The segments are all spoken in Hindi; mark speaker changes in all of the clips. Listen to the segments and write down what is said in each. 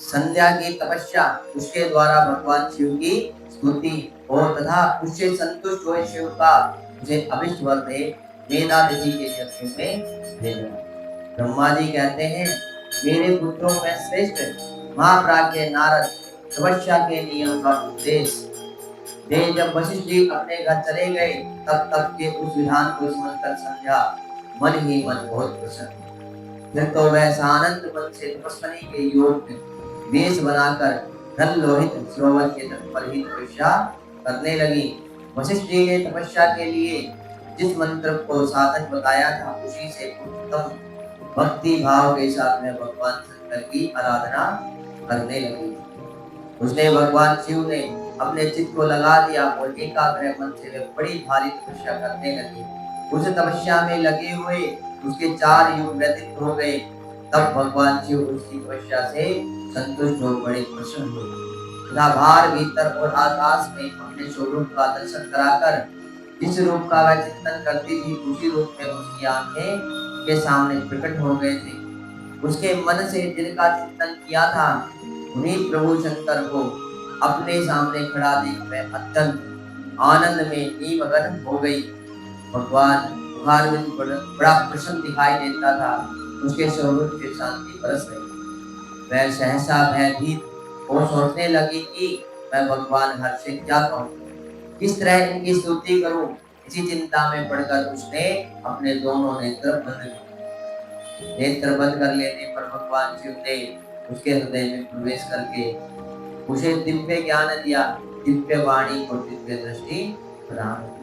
Speaker 1: संध्या की तपस्या, उसके द्वारा भगवान शिव की स्तुति और तथा उससे संतुष्ट हुए शिव का उसे अभिष्ट वर दे वेदादिति के यज्ञ में भेजना। ब्रह्मा जी कहते हैं, मेरे पुत्रों में श्रेष्ठ महाप्राज्ञ नारद तपस्या के नियम का उपदेश दे। जब वशिष्ठ जी अपने घर चले गए, तब तक के उस विधान को सुनकर संध्या मन ही मन बहुत प्रसन्न। फिर तो वह सानंद मन से तपस्वी के योग में वेश बनाकर धन लोहित सरोवर के तट पर ही तपस्या करने लगी। वशिष्ठ जी ने तपस्या के लिए जिस मंत्र को साधन बताया था, उसी से उत्तम भक्ति भाव के साथ में भगवान शंकर की आराधना करने लगी। उसने भगवान शिव ने अपने चित्त को लगा दिया और एकाग्र मन से वे बड़ी भारी तपस्या करने लगी। उस तपस्या में लगे हुए उसके 4 युग व्यतीत हो गए। तब भगवान शिव उसकी तपस्या से संतुष्ट हो बड़े प्रसन्न हुए तथा बाहर भीतर और आकाश में अपने स्वरूप का दर्शन कराकर जिस रूप का वह चिंतन करती थी, उसी रूप में उसकी आंखें के सामने प्रकट हो गए थे। उसके मन से जिनका चिंतन किया था, उन्हीं प्रभु शंकर को अपने सामने खड़ा देख मैं अत्यंत आनंद में निमग्न हो गई। भगवान बुखार में बड़ा प्रसन्न दिखाई देता था। उसके स्वरूप से शांति बरस गई। वह सहसा भयभीत और सोचने लगी कि मैं भगवान हर से क्या कहूँ, किस तरह इनकी स्तुति करूं। इसी चिंता में पड़कर उसने अपने दोनों नेत्र बंद किए। नेत्र बंद कर लेने पर भगवान शिव ने उसके हृदय में प्रवेश करके उसे दिव्य ज्ञान दिया, दिव्य वाणी और दिव्य दृष्टि प्रदान की।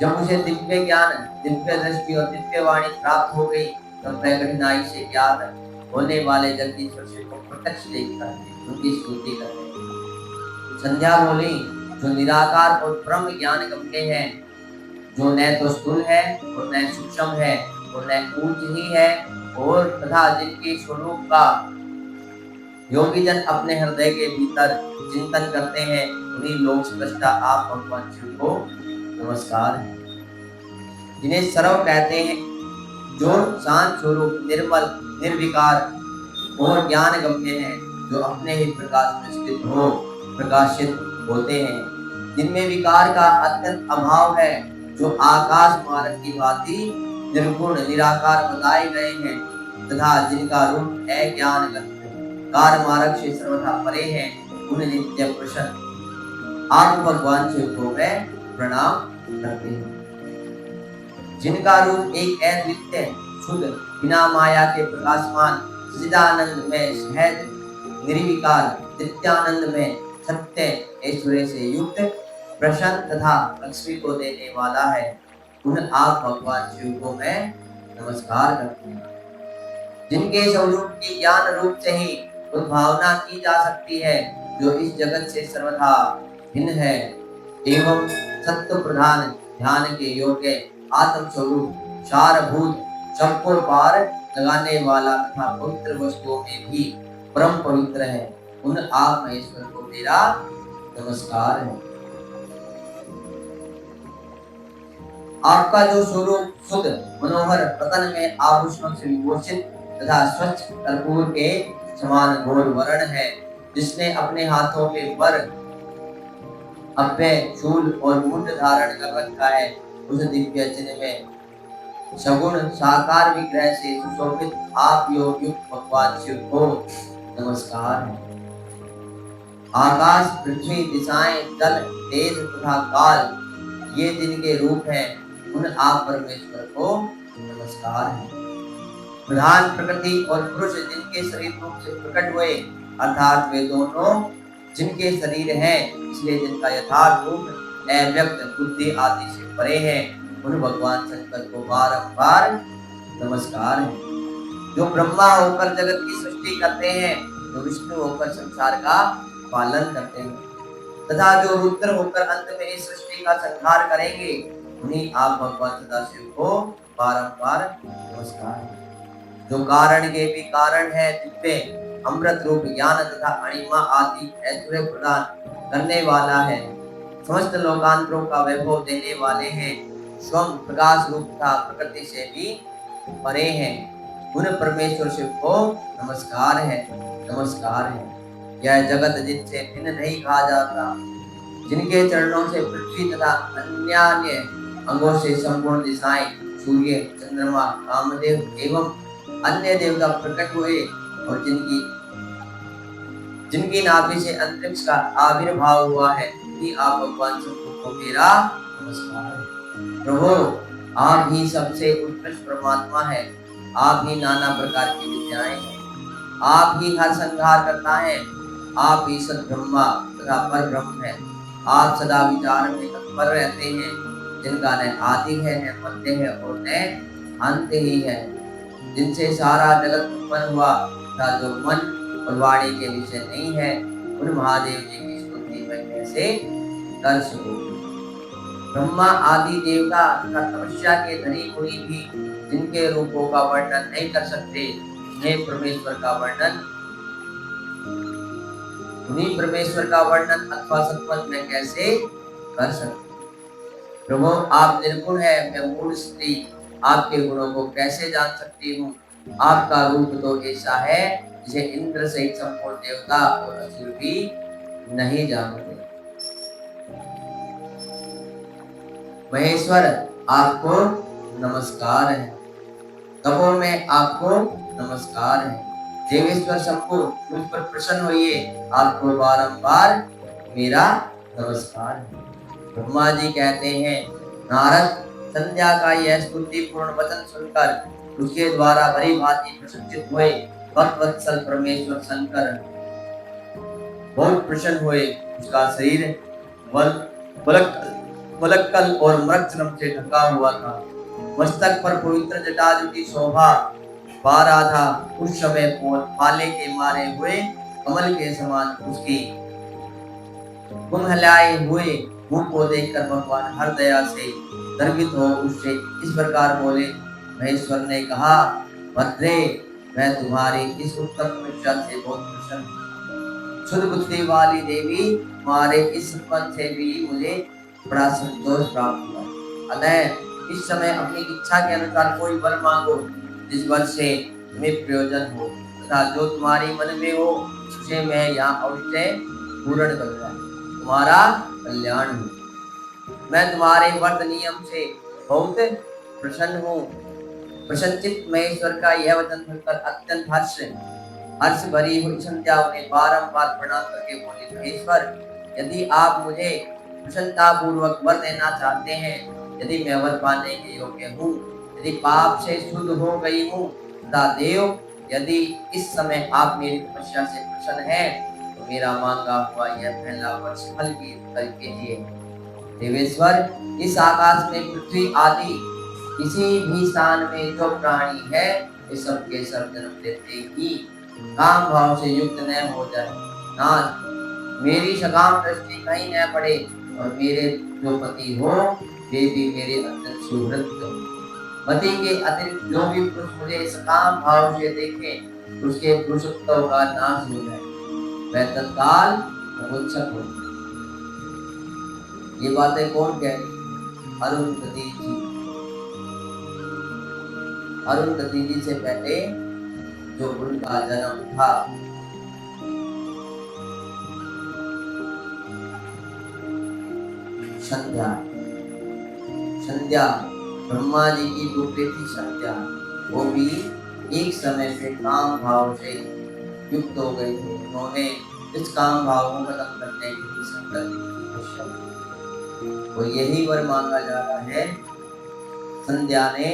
Speaker 1: जब उसे दिव्य ज्ञान, दिव्य दृष्टि और दिव्य वाणी प्राप्त हो गई, तब वह कठिनाई से ज्ञात होने वाले जगदीश्वर शिव को प्रत्यक्ष देखकर उनकी स्तुति करने लगी। संध्या बोली, जो निराकार और ब्रह्म ज्ञान गम्य है, जो न तो स्थूल है और न सूक्ष्म है और न ऊंच ही है, और तथा जिनके स्वरूप का योगी जन अपने हृदय के भीतर चिंतन करते हैं, उन्हीं लोक सृष्टा आप भगवान शिव को नमस्कार है। जिन्हें सर्व कहते हैं, जो शांत स्वरूप, निर्मल, निर्विकार और ज्ञान गम्य है, जो अपने ही प्रकाश में स्थित हो प्रकाशित होते हैं, जिनमें विकार का अत्यंत अभाव है, जो आकाश मार्ग की भांति निर्गुण निराकार बताए गए हैं तथा जिनका रूप अज्ञान कार मार्ग से सर्वथा परे हैं, उन्हें नित्य प्रसन्न आप भगवान शिव को मैं प्रणाम करती हूँ। जिनका रूप एक अद्वितीय शुद्ध बिना माया के प्रकाशमान सच्चिदानंद में सहज निर्विकार नित्यानंद में सत्य ऐश्वर्य से युक्त प्रसन्न तथा लक्ष्मी को देने वाला है, उन आप भगवान शिव को मैं नमस्कार करती हूँ। जिनके स्वरूप की ज्ञान रूप से ही उद्भावना की जा सकती है, जो इस जगत से सर्वथा भिन्न है एवं सत्व प्रधान ध्यान के योग्य आत्म स्वरूप सारभूत सबको पार लगाने वाला तथा पवित्र वस्तुओं में भी परम पवित्र है, उन आप महेश्वर को मेरा नमस्कार है। आपका जो स्वरूप शुद्ध मनोहर पतन में आभूषणों से विभूषित तथा स्वच्छ कर्पूर के समान घोर वर्ण है, जिसने अपने हाथों के वर अभय शूल और मुंड धारण कर रखा है, उस दिव्य चिन्ह में सगुण साकार विग्रह से सुशोभित आप योग युक्त भगवान शिव को नमस्कार है। आकाश, पृथ्वी, दिशाएं, जल, तेज तथा काल ये जिनके रूप हैं, उन आप परमेश्वर को नमस्कार है। प्रधान प्रकृति और पुरुष जिनके शरीर रूप से प्रकट हुए, अर्थात वे दोनों जिनके शरीर हैं, इसलिए जिनका यथार्थ रूप अव्यक्त बुद्धि आदि से परे है, उन भगवान शंकर को बारंबार नमस्कार है। जो ब्रह्मा होकर जगत की सृष्टि करते हैं, जो विष्णु होकर संसार का पालन करते हैं तथा जो रुद्र होकर अंत में इस सृष्टि का संहार करेंगे, उन्हीं आप भगवान सदाशिव को बारंबार नमस्कार है। जो कारण के भी कारण है, दिव्य अमृत रूप ज्ञान तथा अणिमा आदि ऐश्वर्य प्रदान करने वाला है, समस्त लोकांतरों का वैभव देने वाले हैं, स्वयं प्रकाश रूप तथा प्रकृति से भी परे हैं, उन परमेश्वर शिव को नमस्कार है, नमस्कार है। यह जगत जिनसे भिन्न नहीं कहा जाता, जिनके चरणों से पृथ्वी तथा अन्य अंगों से संपूर्ण दिशाएं, सूर्य, चंद्रमा, कामदेव एवं अन्य देवता प्रकट हुए, और जिनकी नाभि से अंतरिक्ष का आविर्भाव हुआ है, कि आप भगवान शंकर को मेरा नमस्कार है। प्रभु, आप ही सबसे उत्कृष्ट परमात्मा है। आप ही नाना प्रकार की विद्याएं हैं। आप ही हर संहार करता है। आप ही सद ब्रह्मा तथा पर ब्रह्म है। आप सदा विचार में तत्पर रहते हैं, जिनका न आदि है, न मध्य है और न अंत ही है, जिनसे सारा जगत उत्पन्न हुआ था, जो मन और वाणी के विषय नहीं है, उन महादेव जी की स्तुति मैं कैसे कर सकूं। ब्रह्मा आदि देवता तथा तपस्या के धनी मुनि भी जिनके रूपों का वर्णन नहीं कर सकते, हे परमेश्वर का वर्णन, उन्हीं परमेश्वर का वर्णन अथवा सत्पथ में कैसे कर सकते। प्रभु, आप निर्गुण है, मैं मूढ़ स्त्री आपके गुणों को कैसे जान सकती हूँ। आपका रूप तो ऐसा है जिसे इंद्र सहित संपूर्ण देवता और असुर भी नहीं जानते। महेश्वर, आपको नमस्कार है। तपो में आपको नमस्कार है। देवेश्वर शंभु, मुझ पर प्रसन्न होइए, आपको बारंबार मेरा नमस्कार है। ब्रह्मा जी कहते हैं, नारद संध्या का यह स्तुतिपूर्ण वचन सुनकर उसके द्वारा भली भांति प्रसन्नित हुए। भक्तवत्सल परमेश्वर शंकर बहुत प्रसन्न हुए। उसका शरीर बलक्कल और मृगचर्म से ढका हुआ था। मस्तक पर पवित्र जटाजू की शोभा पा रहा था। उस समय पाले के मारे हुए कमल के समान उसकी कुंडलाए हुए मुंह को देखकर भगवान हर दया से गर्वित हो उससे इस प्रकार बोले। महेश्वर ने कहा, भद्रे, मैं तुम्हारी इस उत्तम तपस्या से बहुत प्रसन्न हूँ। शुद्ध बुद्धि वाली देवी, तुम्हारे इस पद से भी मुझे बड़ा संतोष प्राप्त हुआ। अतः इस समय अपनी इच्छा के अनुसार कोई वर मांगो, जिस वर से तुम्हें प्रयोजन हो तथा जो तुम्हारी मन में हो, उसे मैं यहाँ अवश्य पूर्ण करूंगा। तुम्हारा कल्याण हो। मैं तुम्हारे व्रत नियम से बहुत प्रसन्न हूँ। प्रसन्नचित्त महेश्वर का यह वचन सुनकर अत्यंत हर्ष भरी हुई संध्या उन्हें बारंबार प्रणाम करके बोली, महेश्वर, यदि आप मुझे प्रसन्नता पूर्वक वर देना चाहते हैं, यदि मैं वर पाने के योग्य हूँ, यदि पाप से शुद्ध हो गई हूँ तथा देव, यदि इस समय आप मेरी तपस्या से प्रसन्न हैं, तो मेरा मांगा हुआ यह पहला वर फल कीजिए। देवेश्वर, इस आकाश में पृथ्वी आदि किसी भी स्थान में जो प्राणी है, वे सब के सब जन्म लेते ही काम भाव से युक्त न हो जाए। नाथ, मेरी सकाम दृष्टि कहीं न पड़े और मेरे जो पति हो वे भी मेरे अत्यंत सुहृद हो। पति के अतिरिक्त जो भी पुरुष मुझे सकाम भाव से देखे, उसके पुरुषत्व का नाश हो जाए, वह तत्काल नपुंसक हो। ये बातें कौन कह रही? अरुंधति जी। अरुंधति जी से पहले जो उनका जन्म था, संध्या ब्रह्मा जी की पुत्री थी संध्या। वो भी एक समय से काम भाव से युक्त हो गई थी। उन्होंने इस काम भाव को खत्म करने के लिए संकल्प, तो यही वर मांगा जा रहा है संध्या ने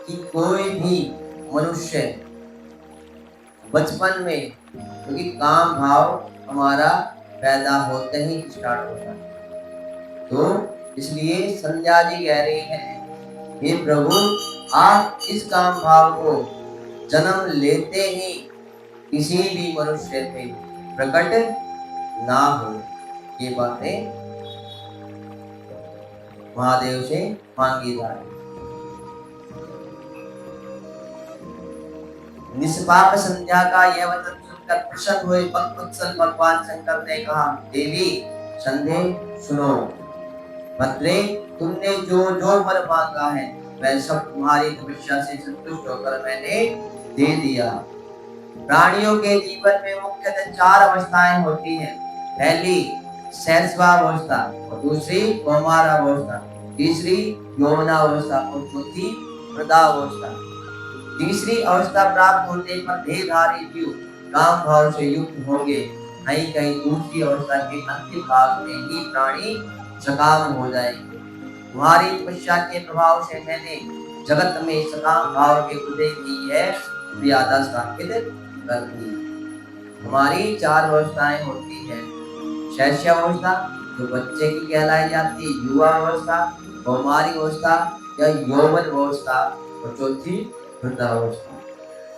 Speaker 1: कि कोई भी मनुष्य बचपन में, क्योंकि काम भाव हमारा पैदा होते ही स्टार्ट होता है, तो इसलिए संध्या जी कह रही है, हे प्रभु, आप इस काम भाव को जन्म लेते ही किसी भी मनुष्य पे प्रकट ना हो। ये बातें महादेव से मांगी जा रही। निष्पाप संध्या का यह वचन सुनकर प्रसन्न हुए भक्तवत्सल भगवान शंकर ने कहा, देवी संध्या सुनो। भद्रे, तुमने जो जो वर मांगा है वह सब तुम्हारी तपस्या से संतुष्ट होकर मैंने दे दिया। प्राणियों के जीवन में मुख्यतः 4 अवस्थाएं होती हैं। पहली शैशवावस्था, और दूसरी कौमारावस्था, तीसरी यौवनावस्था और चौथी वृद्धावस्था। तीसरी अवस्था प्राप्त होने पर देहधारी जीव काम भाव से युक्त होंगे। कहीं कहीं दूसरी अवस्था के अंतिम भाग में ही प्राणी सकाम हो जाएंगे। तुम्हारी तपस्या के प्रभाव से मैंने जगत में सकाम भाव के उदय की है मर्यादा स्थापित कर दी। हमारी 4 अवस्थाएं होती है। शैशवावस्था जो बच्चे की कहलाई जाती है, युवा अवस्था, कौमारी अवस्था या यौवन अवस्था और चौथी वृद्धावस्था।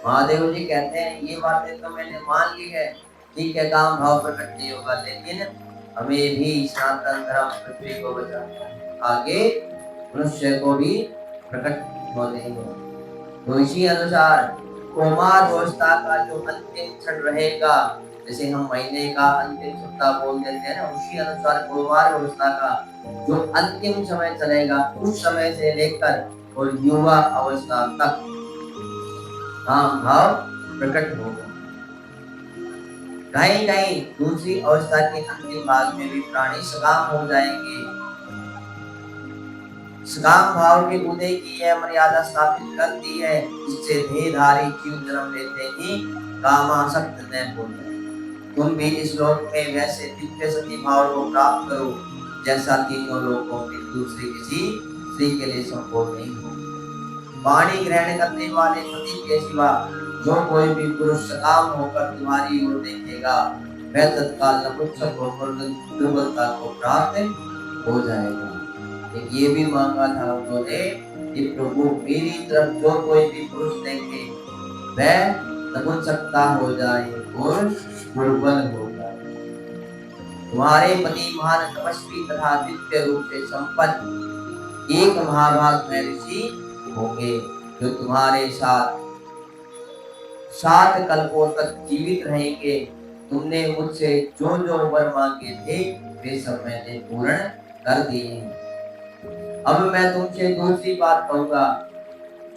Speaker 1: महादेव जी कहते हैं ये बातें तो मैंने मान ली है, ठीक है, काम भाव प्रकट नहीं होगा, लेकिन हमें भी सनातन धर्म पृथ्वी को बचाना है, आगे मनुष्य को भी प्रकट होने हैं। तो इसी अनुसार कौमार अवस्था का जो अंतिम क्षण रहेगा, जैसे हम महीने का अंतिम सप्ताह बोल देते हैं ना, उसी अनुसार कौमार अवस्था का जो अंतिम समय चलेगा, उस समय से लेकर और युवा अवस्था तक काम भाव प्रकट होगा। कहीं कहीं दूसरी अवस्था के अंतिम भाग में भी प्राणी सकाम हो जाएंगे। सकाम भाव के उदय की यह मर्यादा स्थापित कर दी है, जिससे देहधारी जीव जन्म लेते ही कामासक्त न हो जाए। तुम भी इस लोक में वैसे दिव्य सती भाव को प्राप्त करो जैसा तीनों लोकों में दूसरे किसी स्त्री के लिए संभव नहीं हो। वाणी ग्रहण करने वाले पति के सिवा जो कोई भी पुरुष सकाम होकर तुम्हारी ओर देखेगा, वह तत्काल नपुंसक होकर दुर्बलता को प्राप्त हो जाएगा। ये भी मांगा था उन्होंने कि प्रभु मेरी तरफ जो कोई भी पुरुष देखे वह नपुंसकता हो जाए और दुर्बल हो जाए। तुम्हारे पति महान तपस्वी तथा दिव्य रूप से संपन्न एक महाभाग ऋषि होंगे, जो तुम्हारे साथ 7 कल्पों तक जीवित रहेंगे। तुमने मुझसे जो जो वर मांगे थे वे सब मैंने पूर्ण कर दिए हैं। अब मैं तुमसे दूसरी बात कहूंगा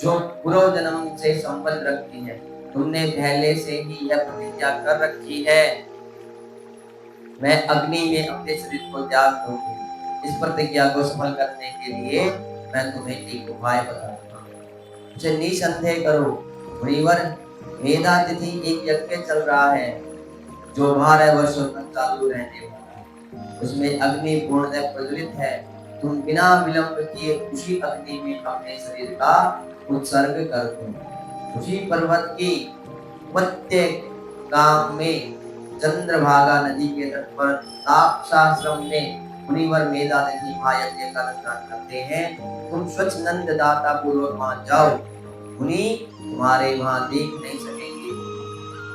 Speaker 1: जो पूर्व जन्म से संबंध रखती है। तुमने पहले से ही यह प्रतिज्ञा कर रखी है, मैं अग्नि में अपने शरीर को त्याग दूंगी। इस प्रतिज्ञा को सफल करने के लिए मैं तुम्हें एक उपाय बताऊंगा, उसे निसंदेह करो। मुनिवर, वेदातिथि एक यज्ञ चल रहा है जो 12 वर्षों तक चालू रहने वाला है। उसमें अग्नि पूर्णतः प्रज्वलित है। तुम बिना विलंब किए उसी अग्नि में अपने शरीर का उत्सर्ग कर दो। उसी पर्वत की उपत्यका में चंद्रभागा नदी के तट पर तापसाश्रम में मुनिवर मेधातिथि महायज्ञ का अनुष्ठान करते हैं। तुम स्वच्छ नंद दाता पूर्वक वहां जाओ, मुनि तुम्हारे वहां देख नहीं सकेंगे।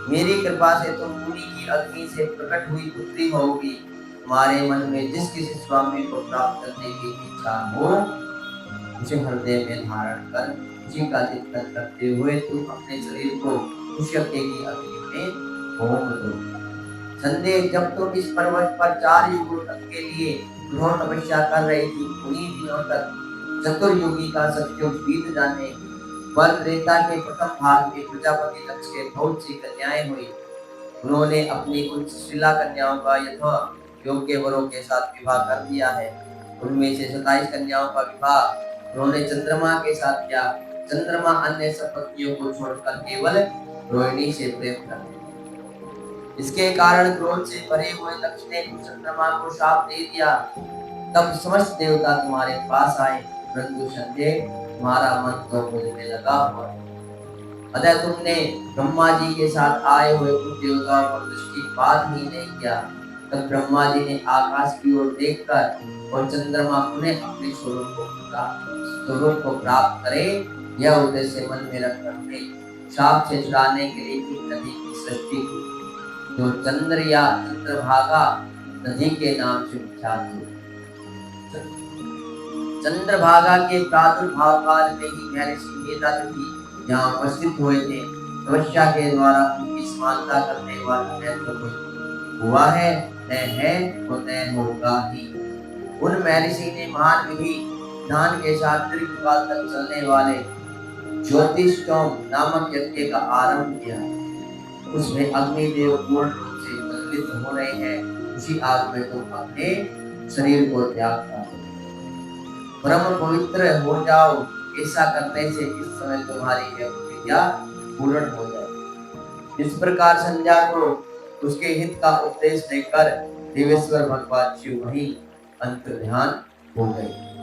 Speaker 1: मेरी कृपा से तुम मुनि की अग्नि से प्रकट हुई पुत्री होगी। तुम्हारे मन में जिस किसी स्वामी को प्राप्त करने की इच्छा हो, उसे हृदय में धारण कर उसी का चिंतन करते हुए तुम अपने शरीर को उस यज्ञ की अग्नि में होम दो। संदेह, जब तुम इस पर्वत पर 4 युगों तक के लिए कठोर तपस्या कर रही थी, उन्हीं दिनों तक चतुर्युगी का सतयुग बीत जाने पर त्रेता के प्रथम भाग में प्रजापति दक्ष के बहुत सी कन्याएं हुई। उन्होंने अपनी उन शिला कन्याओं का यथा योग्य वरों के साथ विवाह कर दिया है। उनमें से 27 कन्याओं का विवाह उन्होंने चंद्रमा के साथ किया। चंद्रमा अन्य सब पत्नियों को छोड़कर केवल रोहिणी से प्रेम करते। इसके कारण क्रोध से भरे हुए दक्ष ने चंद्रमा को शाप दे दिया। तब समस्त देवता तुम्हारे पास आए, परंतु संजय तुम्हारा मन तो मुझ में लगा हुआ। अतः तुमने ब्रह्मा जी के साथ आए हुए उन देवताओं पर दृष्टिपात ही नहीं किया। तब ब्रह्मा जी ने आकाश की ओर देखकर और चंद्रमा पुनः अपने स्वरूप को प्राप्त करे, यह उद्देश्य मन में रखकर शाप से छुड़ाने के लिए एक नदी की सृष्टि की, जो चंद्र या चंद्रभागा नदी के नाम से विख्यात है। चंद्रभागा के प्रादुर्भाव काल में ही महर्षि मेधातिथि यहाँ उपस्थित हुए थे। तपस्या के द्वारा उनकी समानता करने वाला महत्व हुआ है, न है और न होगा ही। उन महर्षि ने महान विधि ध्यान के साथ दीर्घकाल तक चलने वाले ज्योतिषोम नामक यज्ञ का आरंभ किया। उसमें अग्निदेव पूर्ण रूप से प्रज्वलित हो रहे हैं। उसी आग में तुम अपने शरीर को त्याग करो, परम पवित्र हो जाओ। ऐसा करने से इस समय तुम्हारी यह प्रतिज्ञा पूर्ण हो जाए। इस प्रकार संध्या को उसके हित का उपदेश देकर देवेश्वर भगवान शिव वही अंतर्ध्यान हो गए।